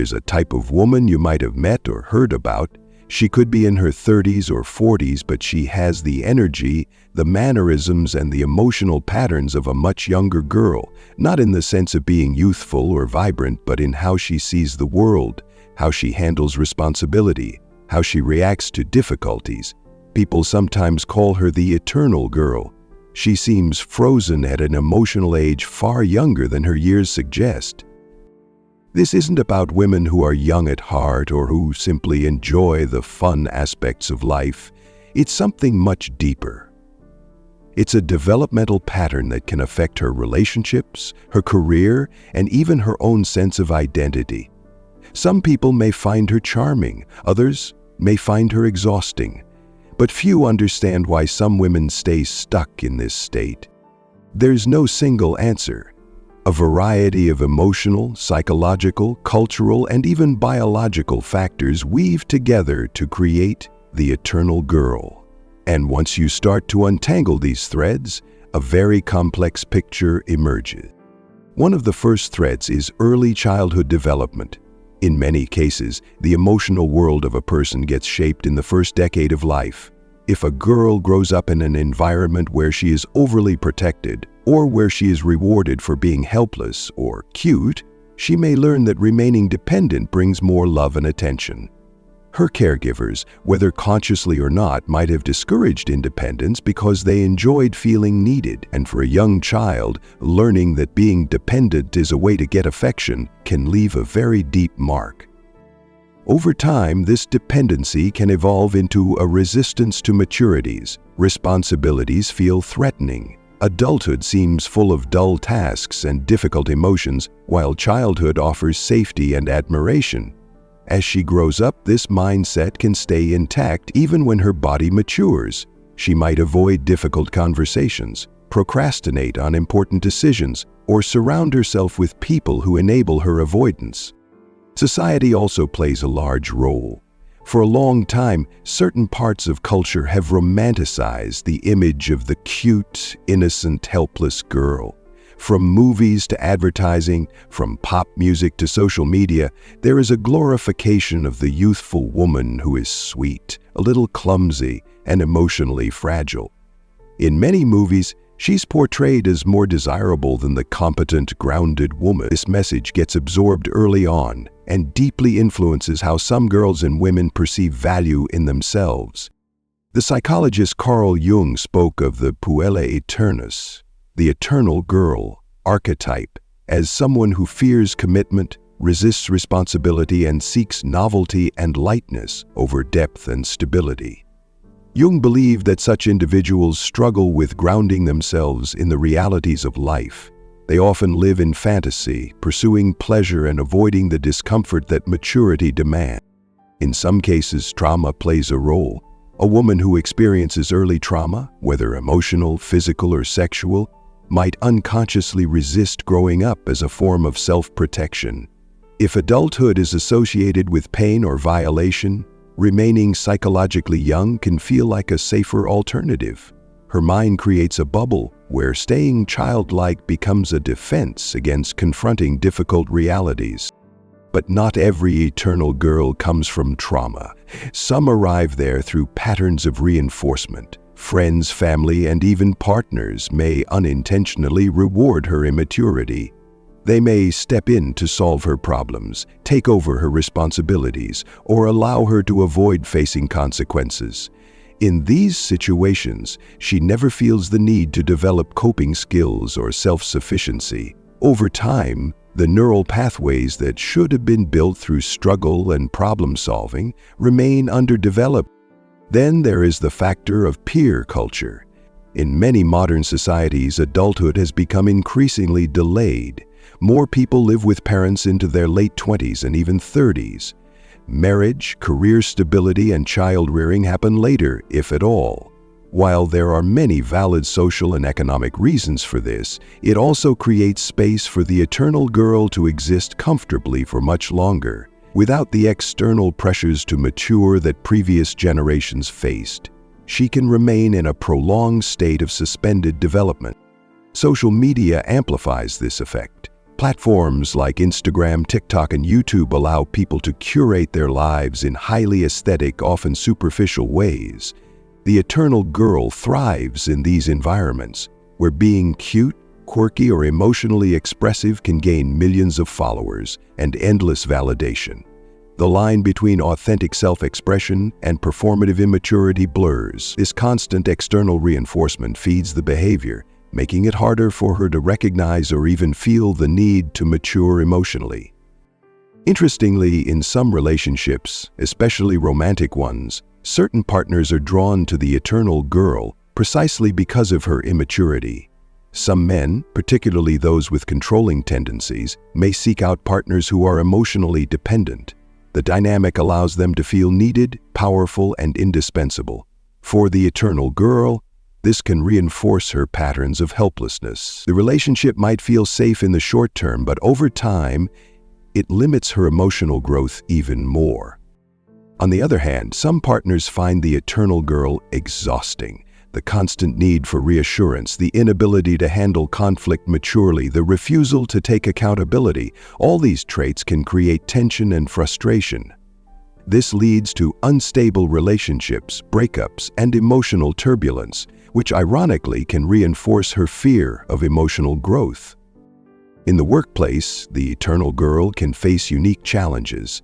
There's a type of woman you might have met or heard about. She could be in her 30s or 40s, but she has the energy, the mannerisms, and the emotional patterns of a much younger girl, not in the sense of being youthful or vibrant, but in how she sees the world, how she handles responsibility, how she reacts to difficulties. People sometimes call her the eternal girl. She seems frozen at an emotional age far younger than her years suggest. This isn't about women who are young at heart or who simply enjoy the fun aspects of life. It's something much deeper. It's a developmental pattern that can affect her relationships, her career, and even her own sense of identity. Some people may find her charming, others may find her exhausting, but few understand why some women stay stuck in this state. There's no single answer. A variety of emotional, psychological, cultural, and even biological factors weave together to create the eternal girl. And once you start to untangle these threads, a very complex picture emerges. One of the first threads is early childhood development. In many cases, the emotional world of a person gets shaped in the first decade of life. If a girl grows up in an environment where she is overly protected, or where she is rewarded for being helpless or cute, she may learn that remaining dependent brings more love and attention. Her caregivers, whether consciously or not, might have discouraged independence because they enjoyed feeling needed, and for a young child, learning that being dependent is a way to get affection can leave a very deep mark. Over time, this dependency can evolve into a resistance to maturities. Responsibilities feel threatening. Adulthood seems full of dull tasks and difficult emotions, while childhood offers safety and admiration. As she grows up, this mindset can stay intact even when her body matures. She might avoid difficult conversations, procrastinate on important decisions, or surround herself with people who enable her avoidance. Society also plays a large role. For a long time, certain parts of culture have romanticized the image of the cute, innocent, helpless girl. From movies to advertising, from pop music to social media, there is a glorification of the youthful woman who is sweet, a little clumsy, and emotionally fragile. In many movies, she's portrayed as more desirable than the competent, grounded woman. This message gets absorbed early on and deeply influences how some girls and women perceive value in themselves. The psychologist Carl Jung spoke of the puella eternus, the eternal girl, archetype, as someone who fears commitment, resists responsibility, and seeks novelty and lightness over depth and stability. Jung believed that such individuals struggle with grounding themselves in the realities of life. They often live in fantasy, pursuing pleasure and avoiding the discomfort that maturity demands. In some cases, trauma plays a role. A woman who experiences early trauma, whether emotional, physical, or sexual, might unconsciously resist growing up as a form of self-protection. If adulthood is associated with pain or violation, remaining psychologically young can feel like a safer alternative. Her mind creates a bubble where staying childlike becomes a defense against confronting difficult realities. But not every eternal girl comes from trauma. Some arrive there through patterns of reinforcement. Friends, family, and even partners may unintentionally reward her immaturity. They may step in to solve her problems, take over her responsibilities, or allow her to avoid facing consequences. In these situations, she never feels the need to develop coping skills or self-sufficiency. Over time, the neural pathways that should have been built through struggle and problem-solving remain underdeveloped. Then there is the factor of peer culture. In many modern societies, adulthood has become increasingly delayed. More people live with parents into their late 20s and even 30s. Marriage, career stability, and child-rearing happen later, if at all. While there are many valid social and economic reasons for this, it also creates space for the eternal girl to exist comfortably for much longer, without the external pressures to mature that previous generations faced. She can remain in a prolonged state of suspended development. Social media amplifies this effect. Platforms like Instagram, TikTok, and YouTube allow people to curate their lives in highly aesthetic, often superficial ways. The eternal girl thrives in these environments, where being cute, quirky, or emotionally expressive can gain millions of followers and endless validation. The line between authentic self-expression and performative immaturity blurs. This constant external reinforcement feeds the behavior, making it harder for her to recognize or even feel the need to mature emotionally. Interestingly, in some relationships, especially romantic ones, certain partners are drawn to the eternal girl precisely because of her immaturity. Some men, particularly those with controlling tendencies, may seek out partners who are emotionally dependent. The dynamic allows them to feel needed, powerful, and indispensable. For the eternal girl, this can reinforce her patterns of helplessness. The relationship might feel safe in the short term, but over time, it limits her emotional growth even more. On the other hand, some partners find the eternal girl exhausting. The constant need for reassurance, the inability to handle conflict maturely, the refusal to take accountability, all these traits can create tension and frustration. This leads to unstable relationships, breakups, and emotional turbulence, which ironically can reinforce her fear of emotional growth. In the workplace, the eternal girl can face unique challenges.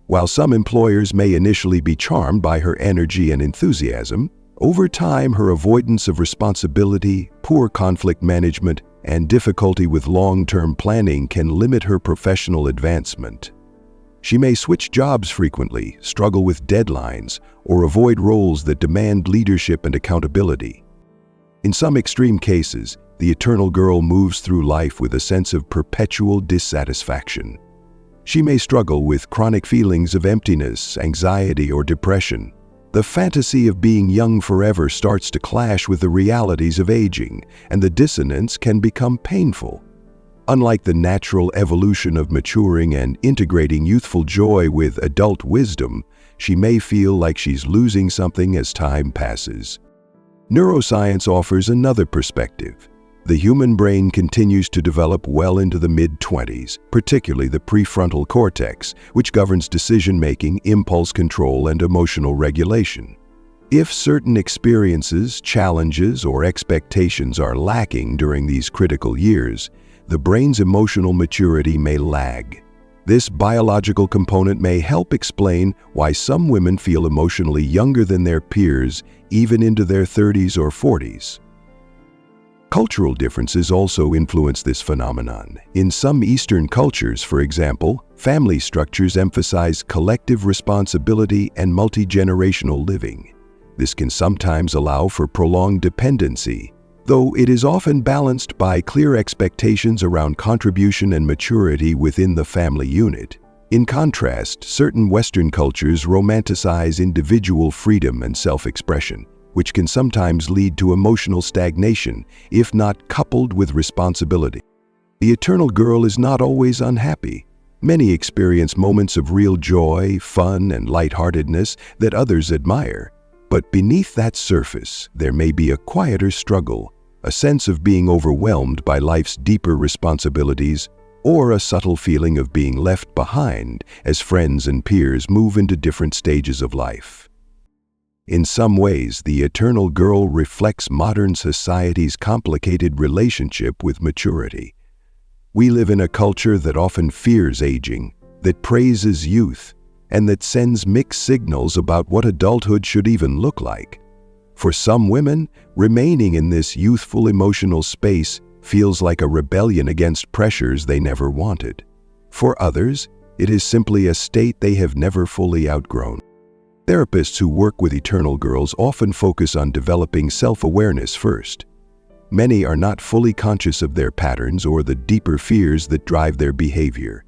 While some employers may initially be charmed by her energy and enthusiasm, over time her avoidance of responsibility, poor conflict management, and difficulty with long-term planning can limit her professional advancement. She may switch jobs frequently, struggle with deadlines, or avoid roles that demand leadership and accountability. In some extreme cases, the eternal girl moves through life with a sense of perpetual dissatisfaction. She may struggle with chronic feelings of emptiness, anxiety, or depression. The fantasy of being young forever starts to clash with the realities of aging, and the dissonance can become painful. Unlike the natural evolution of maturing and integrating youthful joy with adult wisdom, she may feel like she's losing something as time passes. Neuroscience offers another perspective. The human brain continues to develop well into the mid-20s, particularly the prefrontal cortex, which governs decision-making, impulse control, and emotional regulation. If certain experiences, challenges, or expectations are lacking during these critical years, the brain's emotional maturity may lag. This biological component may help explain why some women feel emotionally younger than their peers, even into their 30s or 40s. Cultural differences also influence this phenomenon. In some Eastern cultures, for example, family structures emphasize collective responsibility and multi-generational living. This can sometimes allow for prolonged dependency, though it is often balanced by clear expectations around contribution and maturity within the family unit. In contrast, certain Western cultures romanticize individual freedom and self-expression, which can sometimes lead to emotional stagnation if not coupled with responsibility. The eternal girl is not always unhappy. Many experience moments of real joy, fun, and lightheartedness that others admire. But beneath that surface, there may be a quieter struggle, a sense of being overwhelmed by life's deeper responsibilities, or a subtle feeling of being left behind as friends and peers move into different stages of life. In some ways, the eternal girl reflects modern society's complicated relationship with maturity. We live in a culture that often fears aging, that praises youth, and that sends mixed signals about what adulthood should even look like. For some women, remaining in this youthful emotional space feels like a rebellion against pressures they never wanted. For others, it is simply a state they have never fully outgrown. Therapists who work with eternal girls often focus on developing self-awareness first. Many are not fully conscious of their patterns or the deeper fears that drive their behavior.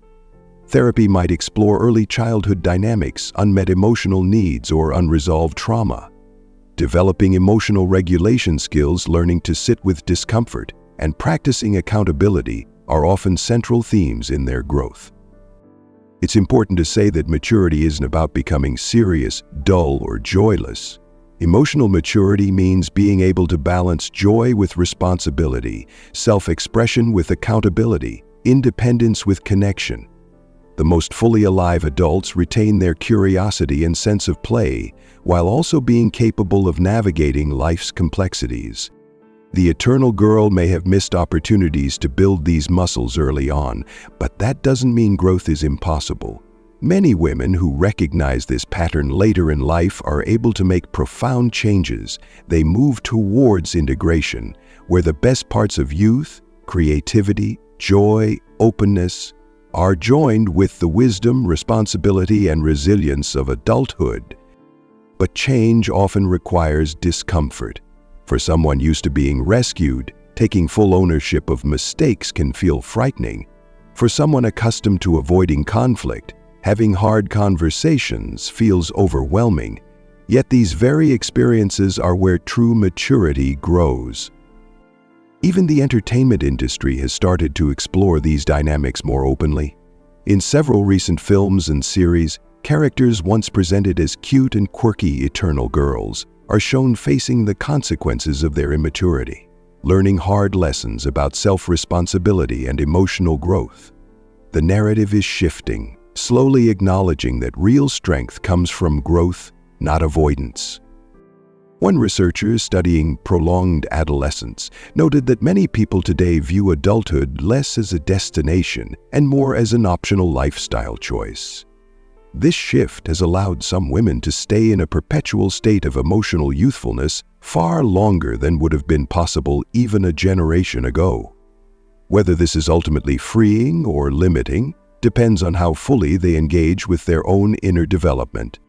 Therapy might explore early childhood dynamics, unmet emotional needs, or unresolved trauma. Developing emotional regulation skills, learning to sit with discomfort, and practicing accountability are often central themes in their growth. It's important to say that maturity isn't about becoming serious, dull, or joyless. Emotional maturity means being able to balance joy with responsibility, self-expression with accountability, independence with connection. The most fully alive adults retain their curiosity and sense of play, while also being capable of navigating life's complexities. The eternal girl may have missed opportunities to build these muscles early on, but that doesn't mean growth is impossible. Many women who recognize this pattern later in life are able to make profound changes. They move towards integration, where the best parts of youth, creativity, joy, openness, are joined with the wisdom, responsibility, and resilience of adulthood. But change often requires discomfort. For someone used to being rescued, taking full ownership of mistakes can feel frightening. For someone accustomed to avoiding conflict, having hard conversations feels overwhelming. Yet these very experiences are where true maturity grows. Even the entertainment industry has started to explore these dynamics more openly. In several recent films and series, characters once presented as cute and quirky eternal girls are shown facing the consequences of their immaturity, learning hard lessons about self-responsibility and emotional growth. The narrative is shifting, slowly acknowledging that real strength comes from growth, not avoidance. One researcher studying prolonged adolescence noted that many people today view adulthood less as a destination and more as an optional lifestyle choice. This shift has allowed some women to stay in a perpetual state of emotional youthfulness far longer than would have been possible even a generation ago. Whether this is ultimately freeing or limiting depends on how fully they engage with their own inner development.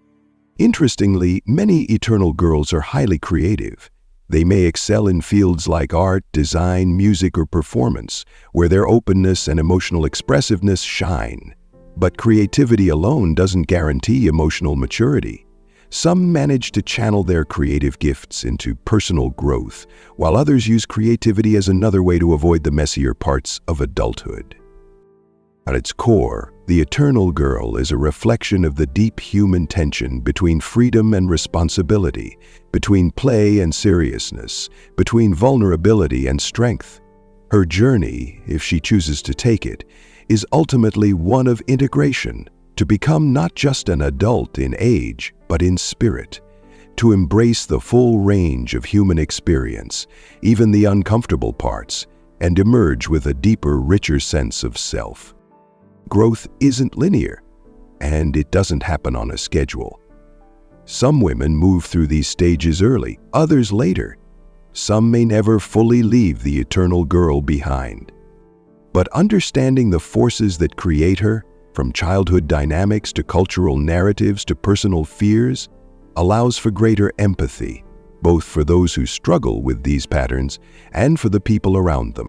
Interestingly, many eternal girls are highly creative. They may excel in fields like art, design, music, or performance, where their openness and emotional expressiveness shine. But creativity alone doesn't guarantee emotional maturity. Some manage to channel their creative gifts into personal growth, while others use creativity as another way to avoid the messier parts of adulthood. At its core, the eternal girl is a reflection of the deep human tension between freedom and responsibility, between play and seriousness, between vulnerability and strength. Her journey, if she chooses to take it, is ultimately one of integration, to become not just an adult in age, but in spirit, to embrace the full range of human experience, even the uncomfortable parts, and emerge with a deeper, richer sense of self. Growth isn't linear, and it doesn't happen on a schedule. Some women move through these stages early, others later. Some may never fully leave the eternal girl behind. But understanding the forces that create her, from childhood dynamics to cultural narratives to personal fears, allows for greater empathy, both for those who struggle with these patterns and for the people around them.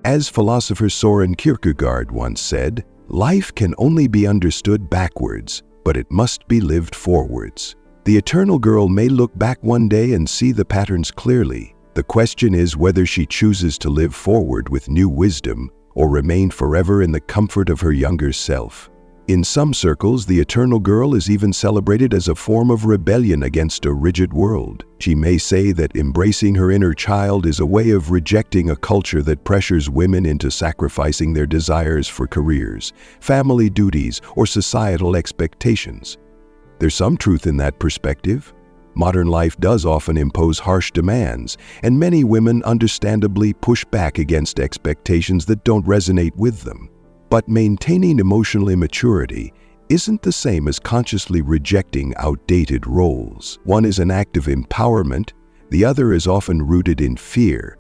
As philosopher Søren Kierkegaard once said, "Life can only be understood backwards, but it must be lived forwards." The eternal girl may look back one day and see the patterns clearly. The question is whether she chooses to live forward with new wisdom or remain forever in the comfort of her younger self. In some circles, the eternal girl is even celebrated as a form of rebellion against a rigid world. She may say that embracing her inner child is a way of rejecting a culture that pressures women into sacrificing their desires for careers, family duties, or societal expectations. There's some truth in that perspective. Modern life does often impose harsh demands, and many women understandably push back against expectations that don't resonate with them. But maintaining emotional immaturity isn't the same as consciously rejecting outdated roles. One is an act of empowerment, the other is often rooted in fear.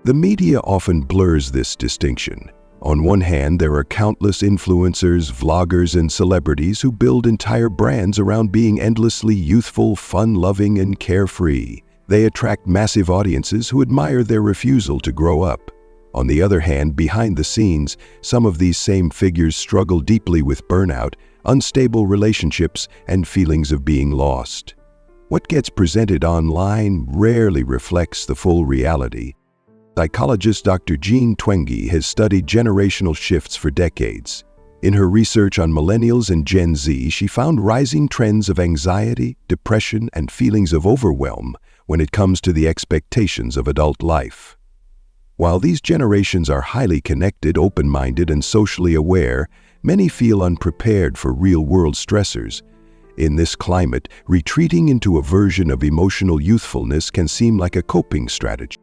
The media often blurs this distinction. On one hand, there are countless influencers, vloggers, and celebrities who build entire brands around being endlessly youthful, fun-loving, and carefree. They attract massive audiences who admire their refusal to grow up. On the other hand, behind the scenes, some of these same figures struggle deeply with burnout, unstable relationships, and feelings of being lost. What gets presented online rarely reflects the full reality. Psychologist Dr. Jean Twenge has studied generational shifts for decades. In her research on millennials and Gen Z, she found rising trends of anxiety, depression, and feelings of overwhelm when it comes to the expectations of adult life. While these generations are highly connected, open-minded, and socially aware, many feel unprepared for real-world stressors. In this climate, retreating into a version of emotional youthfulness can seem like a coping strategy.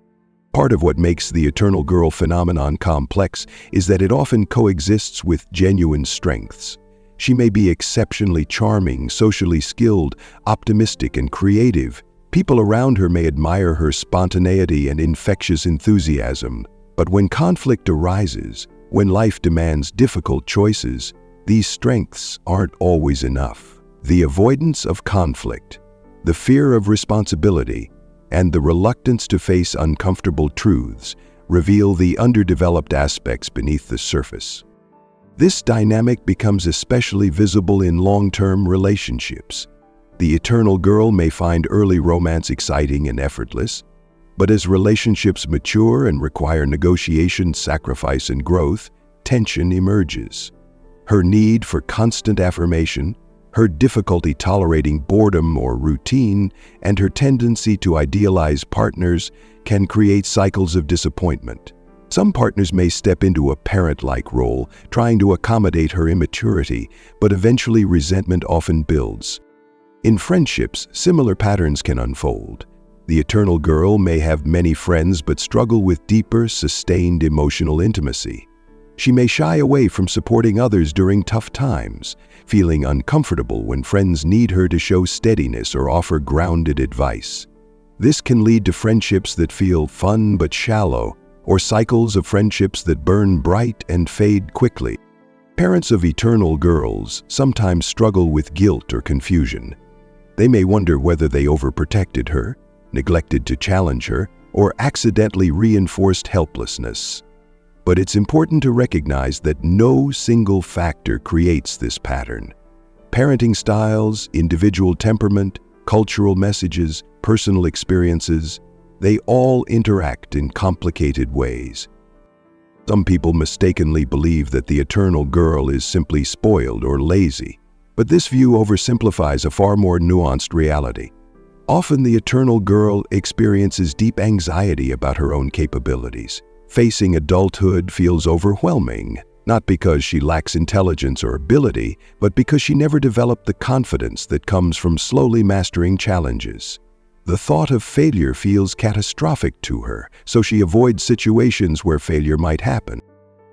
Part of what makes the eternal girl phenomenon complex is that it often coexists with genuine strengths. She may be exceptionally charming, socially skilled, optimistic, and creative. People around her may admire her spontaneity and infectious enthusiasm. But when conflict arises, when life demands difficult choices, these strengths aren't always enough. The avoidance of conflict, the fear of responsibility, and the reluctance to face uncomfortable truths reveal the underdeveloped aspects beneath the surface. This dynamic becomes especially visible in long-term relationships. The eternal girl may find early romance exciting and effortless, but as relationships mature and require negotiation, sacrifice, and growth, tension emerges. Her need for constant affirmation, her difficulty tolerating boredom or routine, and her tendency to idealize partners can create cycles of disappointment. Some partners may step into a parent-like role, trying to accommodate her immaturity, but eventually resentment often builds. In friendships, similar patterns can unfold. The eternal girl may have many friends but struggle with deeper, sustained emotional intimacy. She may shy away from supporting others during tough times, feeling uncomfortable when friends need her to show steadiness or offer grounded advice. This can lead to friendships that feel fun but shallow, or cycles of friendships that burn bright and fade quickly. Parents of eternal girls sometimes struggle with guilt or confusion. They may wonder whether they overprotected her, neglected to challenge her, or accidentally reinforced helplessness. But it's important to recognize that no single factor creates this pattern. Parenting styles, individual temperament, cultural messages, personal experiences, they all interact in complicated ways. Some people mistakenly believe that the eternal girl is simply spoiled or lazy, but this view oversimplifies a far more nuanced reality. Often the eternal girl experiences deep anxiety about her own capabilities. Facing adulthood feels overwhelming, not because she lacks intelligence or ability, but because she never developed the confidence that comes from slowly mastering challenges. The thought of failure feels catastrophic to her, so she avoids situations where failure might happen.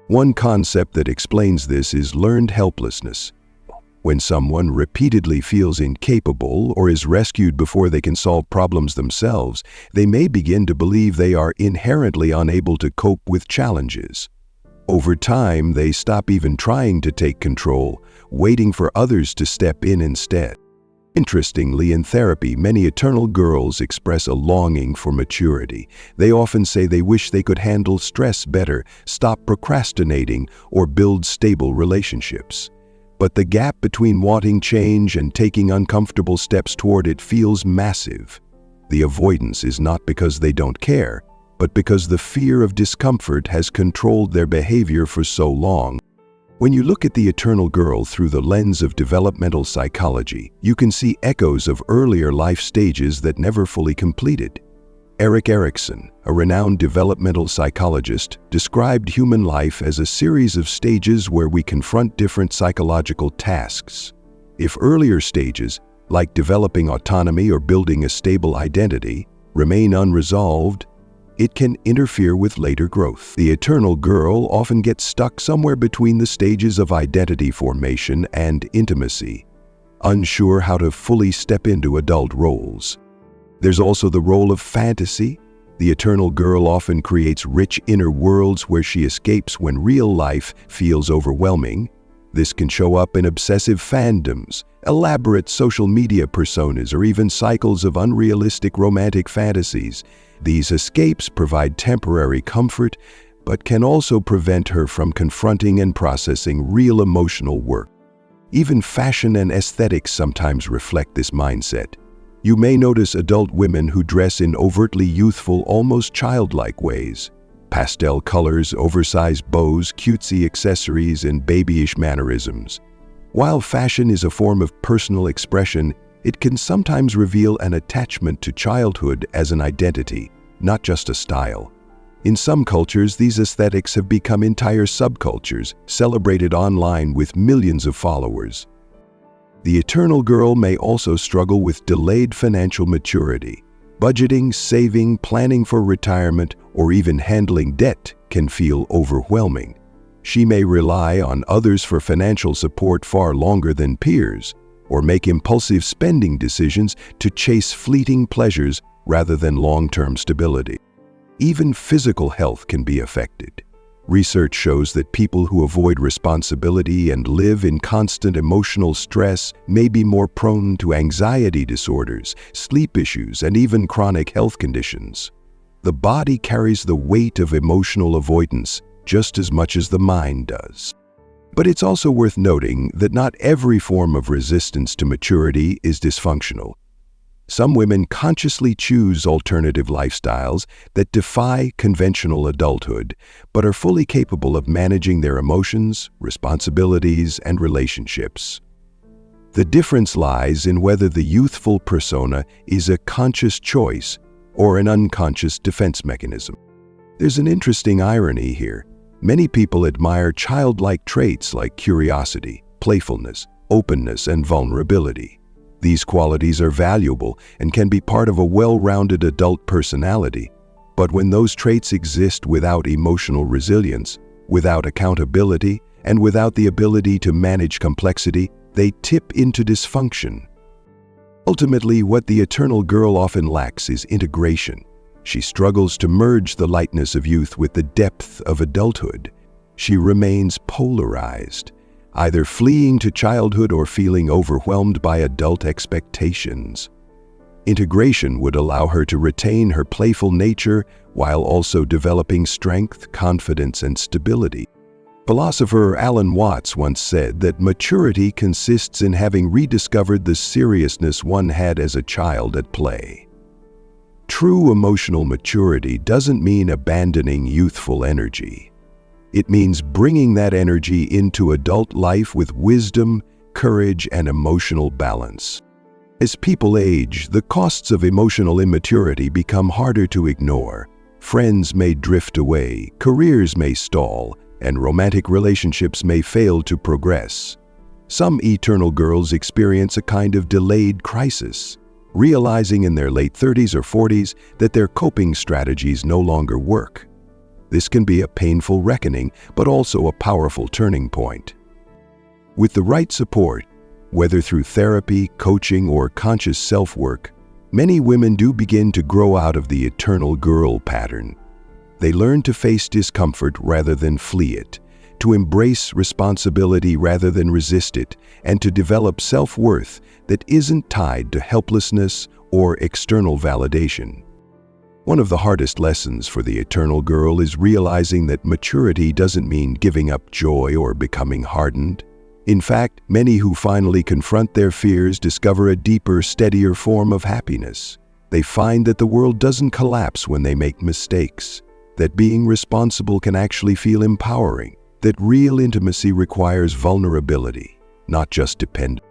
One concept that explains this is learned helplessness. When someone repeatedly feels incapable or is rescued before they can solve problems themselves, they may begin to believe they are inherently unable to cope with challenges. Over time, they stop even trying to take control, waiting for others to step in instead. Interestingly, in therapy, many eternal girls express a longing for maturity. They often say they wish they could handle stress better, stop procrastinating, or build stable relationships. But the gap between wanting change and taking uncomfortable steps toward it feels massive. The avoidance is not because they don't care, but because the fear of discomfort has controlled their behavior for so long. When you look at the eternal girl through the lens of developmental psychology, you can see echoes of earlier life stages that never fully completed. Erik Erikson, a renowned developmental psychologist, described human life as a series of stages where we confront different psychological tasks. If earlier stages, like developing autonomy or building a stable identity, remain unresolved, it can interfere with later growth. The eternal girl often gets stuck somewhere between the stages of identity formation and intimacy, unsure how to fully step into adult roles. There's also the role of fantasy. The eternal girl often creates rich inner worlds where she escapes when real life feels overwhelming. This can show up in obsessive fandoms, elaborate social media personas, or even cycles of unrealistic romantic fantasies. These escapes provide temporary comfort, but can also prevent her from confronting and processing real emotional work. Even fashion and aesthetics sometimes reflect this mindset. You may notice adult women who dress in overtly youthful, almost childlike ways. Pastel colors, oversized bows, cutesy accessories, and babyish mannerisms. While fashion is a form of personal expression, it can sometimes reveal an attachment to childhood as an identity, not just a style. In some cultures, these aesthetics have become entire subcultures, celebrated online with millions of followers. The eternal girl may also struggle with delayed financial maturity. Budgeting, saving, planning for retirement, or even handling debt can feel overwhelming. She may rely on others for financial support far longer than peers, or make impulsive spending decisions to chase fleeting pleasures rather than long-term stability. Even physical health can be affected. Research shows that people who avoid responsibility and live in constant emotional stress may be more prone to anxiety disorders, sleep issues, and even chronic health conditions. The body carries the weight of emotional avoidance just as much as the mind does. But it's also worth noting that not every form of resistance to maturity is dysfunctional. Some women consciously choose alternative lifestyles that defy conventional adulthood, but are fully capable of managing their emotions, responsibilities, and relationships. The difference lies in whether the youthful persona is a conscious choice or an unconscious defense mechanism. There's an interesting irony here. Many people admire childlike traits like curiosity, playfulness, openness, and vulnerability. These qualities are valuable and can be part of a well-rounded adult personality, but when those traits exist without emotional resilience, without accountability, and without the ability to manage complexity, they tip into dysfunction. Ultimately, what the eternal girl often lacks is integration. She struggles to merge the lightness of youth with the depth of adulthood. She remains polarized, either fleeing to childhood or feeling overwhelmed by adult expectations. Integration would allow her to retain her playful nature while also developing strength, confidence, and stability. Philosopher Alan Watts once said that maturity consists in having rediscovered the seriousness one had as a child at play. True emotional maturity doesn't mean abandoning youthful energy. It means bringing that energy into adult life with wisdom, courage, and emotional balance. As people age, the costs of emotional immaturity become harder to ignore. Friends may drift away, careers may stall, and romantic relationships may fail to progress. Some eternal girls experience a kind of delayed crisis, realizing in their late 30s or 40s that their coping strategies no longer work. This can be a painful reckoning, but also a powerful turning point. With the right support, whether through therapy, coaching, or conscious self-work, many women do begin to grow out of the eternal girl pattern. They learn to face discomfort rather than flee it, to embrace responsibility rather than resist it, and to develop self-worth that isn't tied to helplessness or external validation. One of the hardest lessons for the eternal girl is realizing that maturity doesn't mean giving up joy or becoming hardened. In fact, many who finally confront their fears discover a deeper, steadier form of happiness. They find that the world doesn't collapse when they make mistakes, that being responsible can actually feel empowering, that real intimacy requires vulnerability, not just dependence.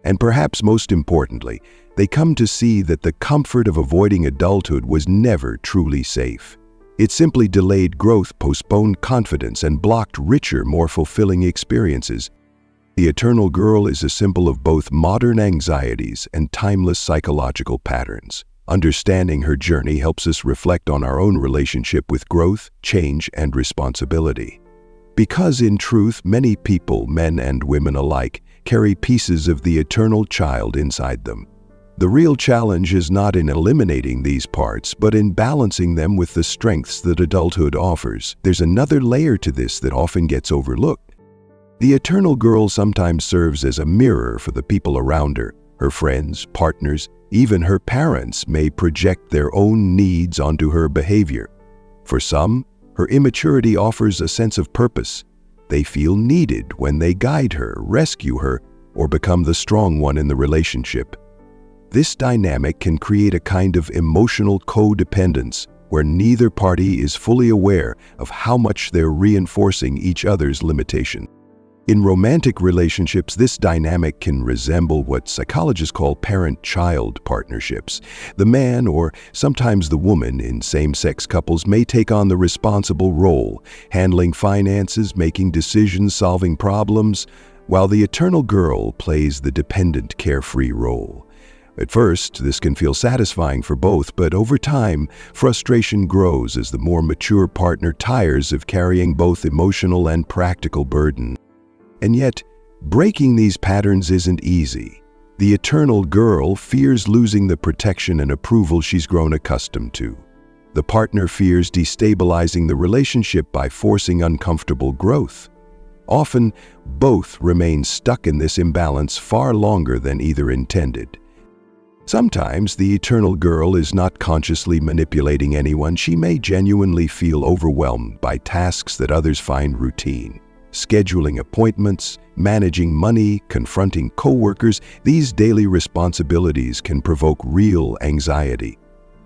And perhaps most importantly, they come to see that the comfort of avoiding adulthood was never truly safe. It simply delayed growth, postponed confidence, and blocked richer, more fulfilling experiences. The eternal girl is a symbol of both modern anxieties and timeless psychological patterns. Understanding her journey helps us reflect on our own relationship with growth, change, and responsibility. Because in truth, many people, men and women alike, carry pieces of the eternal child inside them. The real challenge is not in eliminating these parts, but in balancing them with the strengths that adulthood offers. There's another layer to this that often gets overlooked. The eternal girl sometimes serves as a mirror for the people around her. Her friends, partners, even her parents may project their own needs onto her behavior. For some, her immaturity offers a sense of purpose. They feel needed when they guide her, rescue her, or become the strong one in the relationship. This dynamic can create a kind of emotional codependence where neither party is fully aware of how much they're reinforcing each other's limitation. In romantic relationships, this dynamic can resemble what psychologists call parent-child partnerships. The man, or sometimes the woman, in same-sex couples may take on the responsible role, handling finances, making decisions, solving problems, while the eternal girl plays the dependent, carefree role. At first, this can feel satisfying for both, but over time, frustration grows as the more mature partner tires of carrying both emotional and practical burden. And yet, breaking these patterns isn't easy. The eternal girl fears losing the protection and approval she's grown accustomed to. The partner fears destabilizing the relationship by forcing uncomfortable growth. Often, both remain stuck in this imbalance far longer than either intended. Sometimes the eternal girl is not consciously manipulating anyone. She may genuinely feel overwhelmed by tasks that others find routine. Scheduling appointments, managing money, confronting coworkers, these daily responsibilities can provoke real anxiety.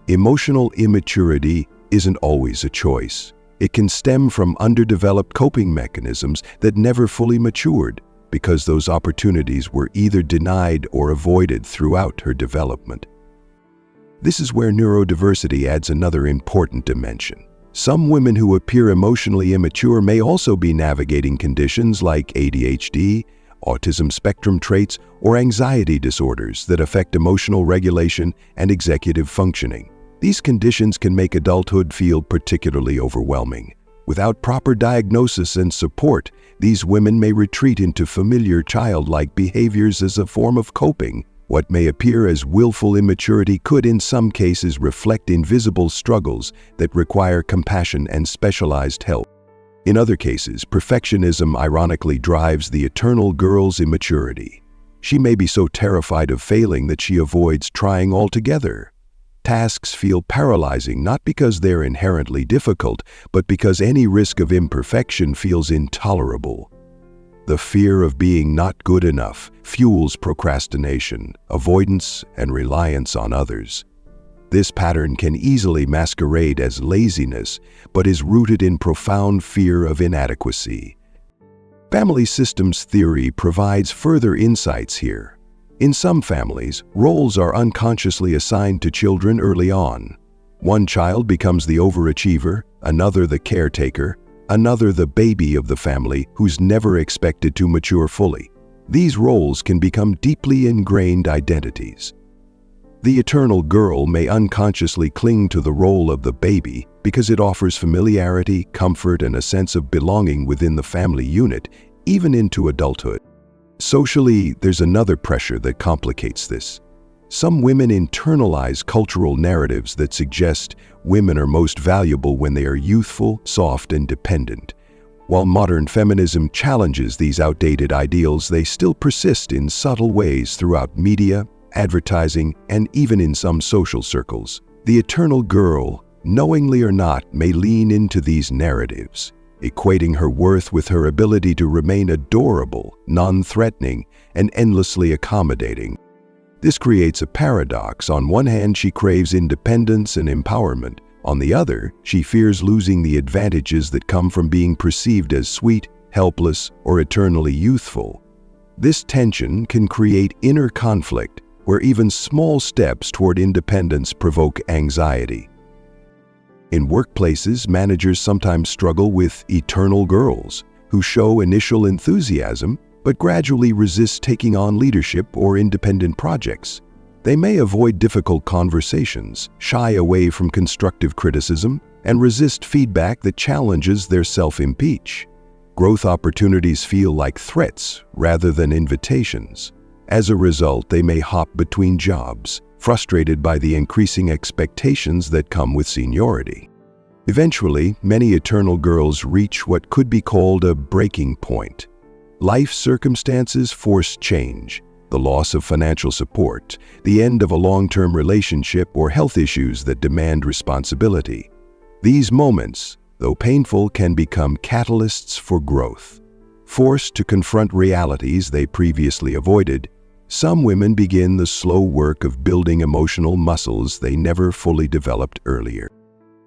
Emotional immaturity isn't always a choice. It can stem from underdeveloped coping mechanisms that never fully matured, because those opportunities were either denied or avoided throughout her development. This is where neurodiversity adds another important dimension. Some women who appear emotionally immature may also be navigating conditions like ADHD, autism spectrum traits, or anxiety disorders that affect emotional regulation and executive functioning. These conditions can make adulthood feel particularly overwhelming. Without proper diagnosis and support, these women may retreat into familiar childlike behaviors as a form of coping. What may appear as willful immaturity could in some cases reflect invisible struggles that require compassion and specialized help. In other cases, perfectionism ironically drives the eternal girl's immaturity. She may be so terrified of failing that she avoids trying altogether. Tasks feel paralyzing not because they're inherently difficult, but because any risk of imperfection feels intolerable. The fear of being not good enough fuels procrastination, avoidance, and reliance on others. This pattern can easily masquerade as laziness, but is rooted in profound fear of inadequacy. Family systems theory provides further insights here. In some families, roles are unconsciously assigned to children early on. One child becomes the overachiever, another the caretaker, another the baby of the family who's never expected to mature fully. These roles can become deeply ingrained identities. The eternal girl may unconsciously cling to the role of the baby because it offers familiarity, comfort, and a sense of belonging within the family unit, even into adulthood. Socially, there's another pressure that complicates this. Some women internalize cultural narratives that suggest women are most valuable when they are youthful, soft, and dependent. While modern feminism challenges these outdated ideals, they still persist in subtle ways throughout media, advertising, and even in some social circles. The eternal girl, knowingly or not, may lean into these narratives, equating her worth with her ability to remain adorable, non-threatening, and endlessly accommodating. This creates a paradox. On one hand, she craves independence and empowerment. On the other, she fears losing the advantages that come from being perceived as sweet, helpless, or eternally youthful. This tension can create inner conflict, where even small steps toward independence provoke anxiety. In workplaces, managers sometimes struggle with eternal girls who show initial enthusiasm but gradually resist taking on leadership or independent projects. They may avoid difficult conversations, shy away from constructive criticism, and resist feedback that challenges their self-impeach. Growth opportunities feel like threats rather than invitations. As a result, they may hop between jobs, frustrated by the increasing expectations that come with seniority. Eventually, many eternal girls reach what could be called a breaking point. Life circumstances force change, the loss of financial support, the end of a long-term relationship, or health issues that demand responsibility. These moments, though painful, can become catalysts for growth. Forced to confront realities they previously avoided, some women begin the slow work of building emotional muscles they never fully developed earlier.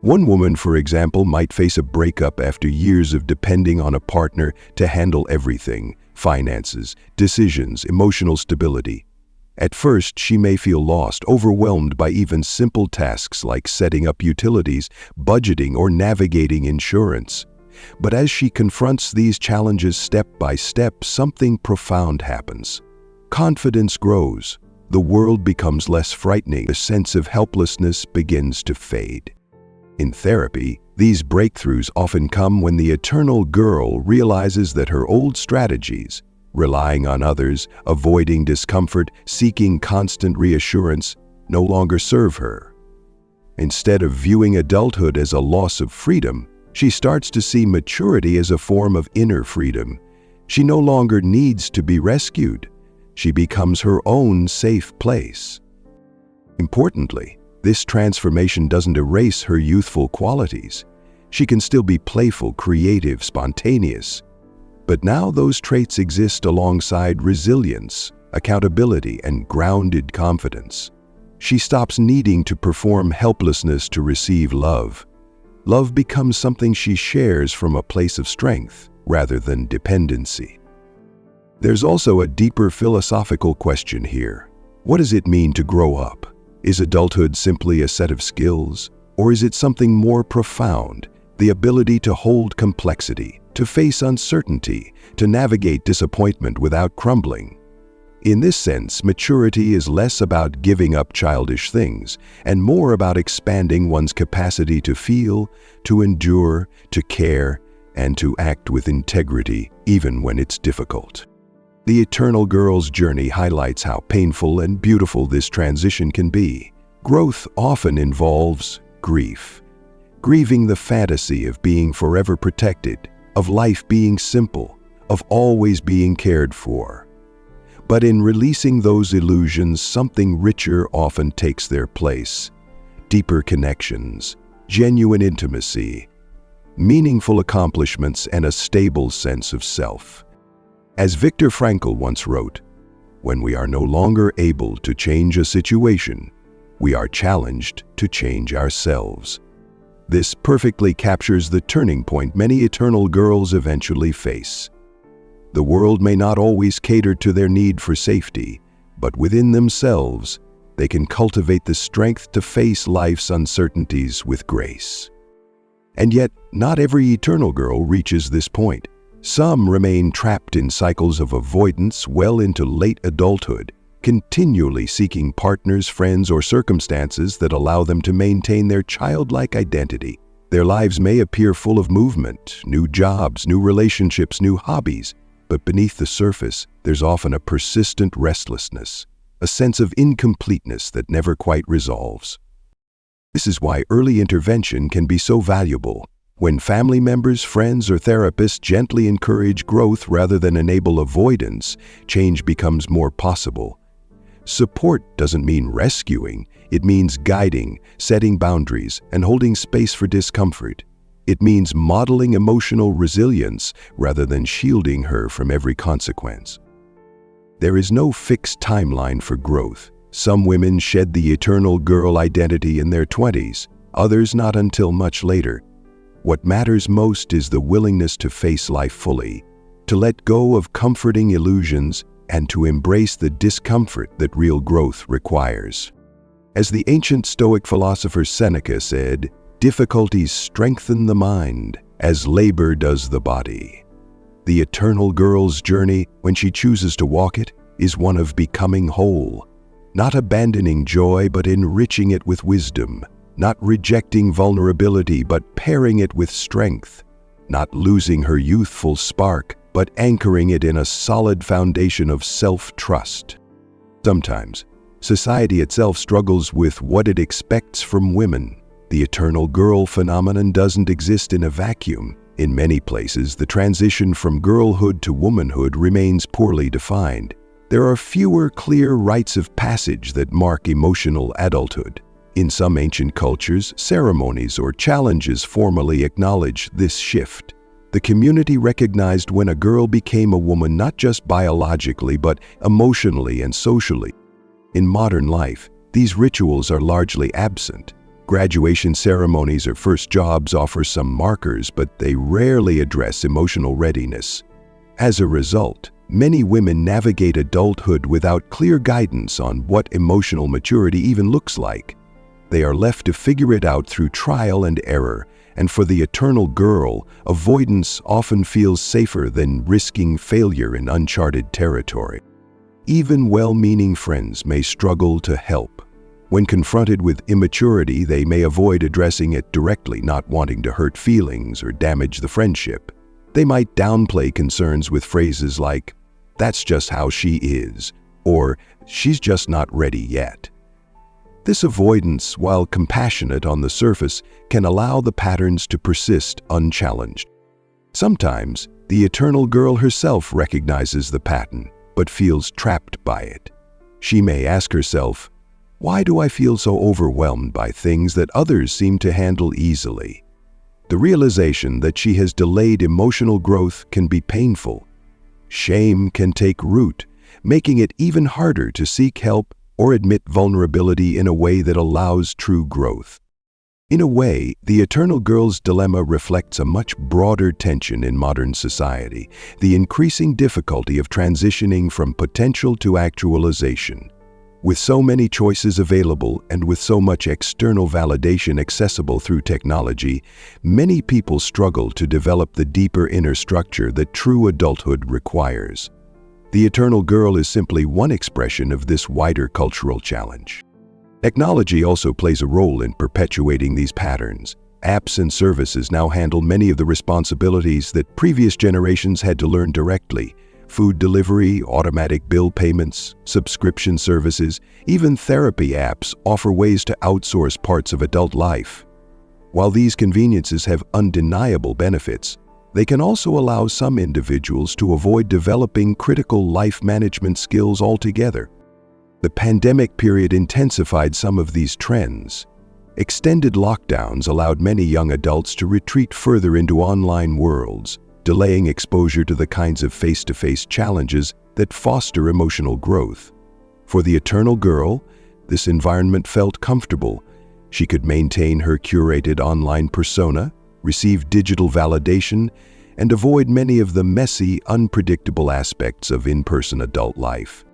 One woman, for example, might face a breakup after years of depending on a partner to handle everything: finances, decisions, emotional stability. At first, she may feel lost, overwhelmed by even simple tasks like setting up utilities, budgeting, or navigating insurance. But as she confronts these challenges step by step, something profound happens. Confidence grows. The world becomes less frightening. The sense of helplessness begins to fade. In therapy, these breakthroughs often come when the eternal girl realizes that her old strategies, relying on others, avoiding discomfort, seeking constant reassurance, no longer serve her. Instead of viewing adulthood as a loss of freedom, she starts to see maturity as a form of inner freedom. She no longer needs to be rescued. She becomes her own safe place. Importantly, this transformation doesn't erase her youthful qualities. She can still be playful, creative, spontaneous. But now those traits exist alongside resilience, accountability, and grounded confidence. She stops needing to perform helplessness to receive love. Love becomes something she shares from a place of strength rather than dependency. There's also a deeper philosophical question here. What does it mean to grow up? Is adulthood simply a set of skills, or is it something more profound, the ability to hold complexity, to face uncertainty, to navigate disappointment without crumbling? In this sense, maturity is less about giving up childish things and more about expanding one's capacity to feel, to endure, to care, and to act with integrity, even when it's difficult. The eternal girl's journey highlights how painful and beautiful this transition can be. Growth often involves grief. Grieving the fantasy of being forever protected, of life being simple, of always being cared for. But in releasing those illusions, something richer often takes their place. Deeper connections, genuine intimacy, meaningful accomplishments, and a stable sense of self. As Viktor Frankl once wrote, "When we are no longer able to change a situation, we are challenged to change ourselves." This perfectly captures the turning point many eternal girls eventually face. The world may not always cater to their need for safety, but within themselves, they can cultivate the strength to face life's uncertainties with grace. And yet, not every eternal girl reaches this point. Some remain trapped in cycles of avoidance well into late adulthood, continually seeking partners, friends, or circumstances that allow them to maintain their childlike identity. Their lives may appear full of movement, new jobs, new relationships, new hobbies, but beneath the surface, there's often a persistent restlessness, a sense of incompleteness that never quite resolves. This is why early intervention can be so valuable. When family members, friends, or therapists gently encourage growth rather than enable avoidance, change becomes more possible. Support doesn't mean rescuing, it means guiding, setting boundaries, and holding space for discomfort. It means modeling emotional resilience rather than shielding her from every consequence. There is no fixed timeline for growth. Some women shed the eternal girl identity in their 20s, others not until much later. What matters most is the willingness to face life fully, to let go of comforting illusions, and to embrace the discomfort that real growth requires. As the ancient Stoic philosopher Seneca said, "Difficulties strengthen the mind, as labor does the body." The eternal girl's journey, when she chooses to walk it, is one of becoming whole, not abandoning joy but enriching it with wisdom, not rejecting vulnerability but pairing it with strength, not losing her youthful spark but anchoring it in a solid foundation of self-trust. Sometimes, society itself struggles with what it expects from women. The eternal girl phenomenon doesn't exist in a vacuum. In many places, the transition from girlhood to womanhood remains poorly defined. There are fewer clear rites of passage that mark emotional adulthood. In some ancient cultures, ceremonies or challenges formally acknowledge this shift. The community recognized when a girl became a woman not just biologically but emotionally and socially. In modern life, these rituals are largely absent. Graduation ceremonies or first jobs offer some markers, but they rarely address emotional readiness. As a result, many women navigate adulthood without clear guidance on what emotional maturity even looks like. They are left to figure it out through trial and error, and for the eternal girl, avoidance often feels safer than risking failure in uncharted territory. Even well-meaning friends may struggle to help. When confronted with immaturity, they may avoid addressing it directly, not wanting to hurt feelings or damage the friendship. They might downplay concerns with phrases like, "That's just how she is," or "She's just not ready yet." This avoidance, while compassionate on the surface, can allow the patterns to persist unchallenged. Sometimes, the eternal girl herself recognizes the pattern, but feels trapped by it. She may ask herself, "Why do I feel so overwhelmed by things that others seem to handle easily?" The realization that she has delayed emotional growth can be painful. Shame can take root, making it even harder to seek help or admit vulnerability in a way that allows true growth. In a way, the eternal girl's dilemma reflects a much broader tension in modern society, the increasing difficulty of transitioning from potential to actualization. With so many choices available and with so much external validation accessible through technology, many people struggle to develop the deeper inner structure that true adulthood requires. The eternal girl is simply one expression of this wider cultural challenge. Technology also plays a role in perpetuating these patterns. Apps and services now handle many of the responsibilities that previous generations had to learn directly. Food delivery, automatic bill payments, subscription services, even therapy apps offer ways to outsource parts of adult life. While these conveniences have undeniable benefits, they can also allow some individuals to avoid developing critical life management skills altogether. The pandemic period intensified some of these trends. Extended lockdowns allowed many young adults to retreat further into online worlds, delaying exposure to the kinds of face-to-face challenges that foster emotional growth. For the eternal girl, this environment felt comfortable. She could maintain her curated online persona, receive digital validation, and avoid many of the messy, unpredictable aspects of in-person adult life.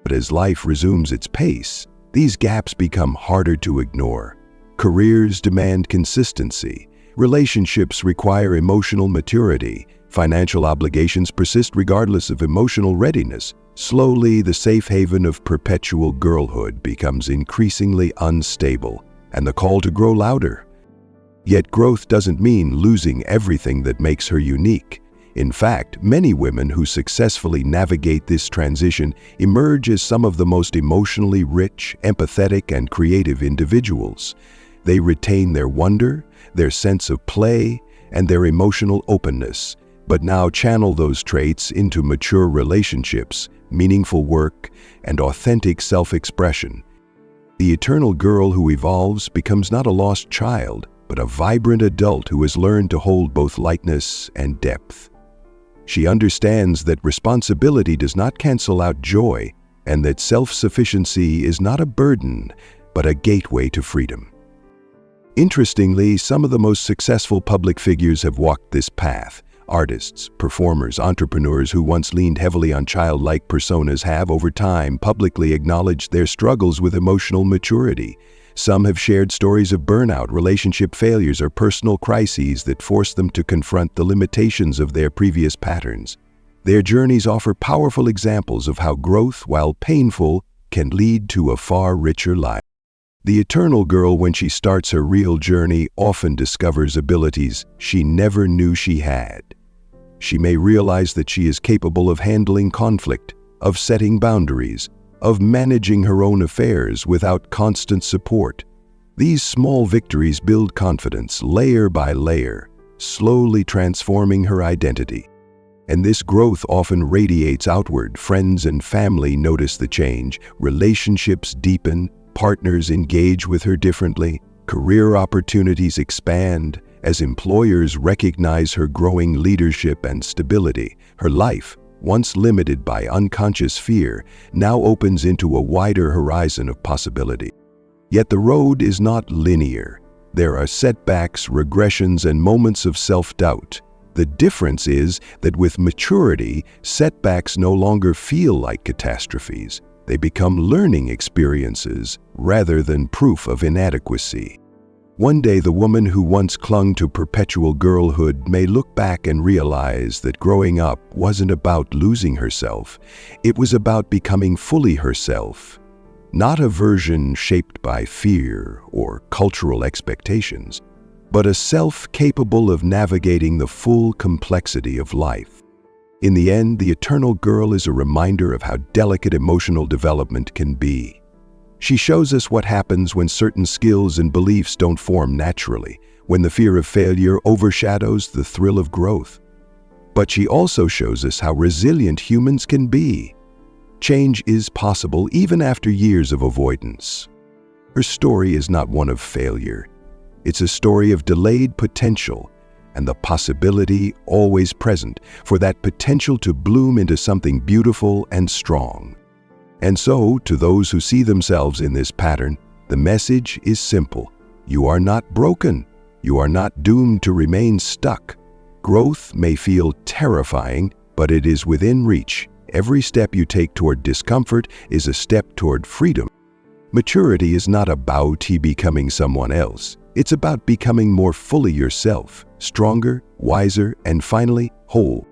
But as life resumes its pace, these gaps become harder to ignore. Careers demand consistency, relationships require emotional maturity, financial obligations persist regardless of emotional readiness. Slowly, the safe haven of perpetual girlhood becomes increasingly unstable, and the call to grow louder. Yet growth doesn't mean losing everything that makes her unique. In fact, many women who successfully navigate this transition emerge as some of the most emotionally rich, empathetic, and creative individuals. They retain their wonder, their sense of play, and their emotional openness, but now channel those traits into mature relationships, meaningful work, and authentic self-expression. The eternal girl who evolves becomes not a lost child, but a vibrant adult who has learned to hold both lightness and depth. She understands that responsibility does not cancel out joy, and that self-sufficiency is not a burden, but a gateway to freedom. Interestingly, some of the most successful public figures have walked this path. Artists, performers, entrepreneurs who once leaned heavily on childlike personas have, over time, publicly acknowledged their struggles with emotional maturity. Some have shared stories of burnout, relationship failures, or personal crises that forced them to confront the limitations of their previous patterns. Their journeys offer powerful examples of how growth, while painful, can lead to a far richer life. The eternal girl, when she starts her real journey, often discovers abilities she never knew she had. She may realize that she is capable of handling conflict, of setting boundaries, of managing her own affairs without constant support. These small victories build confidence layer by layer, slowly transforming her identity. And this growth often radiates outward. Friends and family notice the change, relationships deepen, partners engage with her differently, career opportunities expand. As employers recognize her growing leadership and stability, her life, once limited by unconscious fear, now opens into a wider horizon of possibility. Yet the road is not linear. There are setbacks, regressions, and moments of self-doubt. The difference is that with maturity, setbacks no longer feel like catastrophes. They become learning experiences rather than proof of inadequacy. One day, the woman who once clung to perpetual girlhood may look back and realize that growing up wasn't about losing herself. It was about becoming fully herself. Not a version shaped by fear or cultural expectations, but a self capable of navigating the full complexity of life. In the end, the eternal girl is a reminder of how delicate emotional development can be. She shows us what happens when certain skills and beliefs don't form naturally, when the fear of failure overshadows the thrill of growth. But she also shows us how resilient humans can be. Change is possible even after years of avoidance. Her story is not one of failure. It's a story of delayed potential and the possibility always present for that potential to bloom into something beautiful and strong. And so, to those who see themselves in this pattern, the message is simple. You are not broken. You are not doomed to remain stuck. Growth may feel terrifying, but it is within reach. Every step you take toward discomfort is a step toward freedom. Maturity is not about becoming someone else. It's about becoming more fully yourself, stronger, wiser, and finally, whole.